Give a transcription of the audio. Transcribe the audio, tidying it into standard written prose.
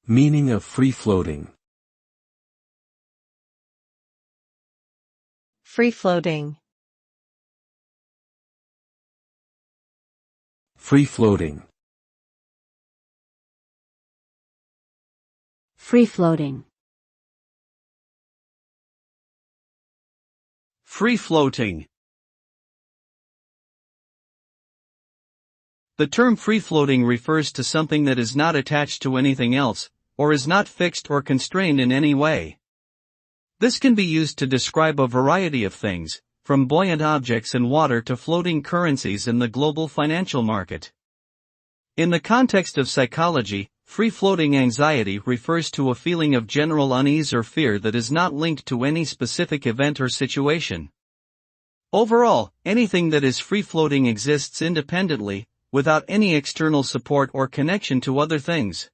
Meaning of free-floating. Free-floating. Free-floating. Free-floating. Free-floating. The term free-floating refers to something that is not attached to anything else, or is not fixed or constrained in any way. This can be used to describe a variety of things, from buoyant objects in water to floating currencies in the global financial market. In the context of psychology, free-floating anxiety refers to a feeling of general unease or fear that is not linked to any specific event or situation. Overall, anything that is free-floating exists independently, without any external support or connection to other things.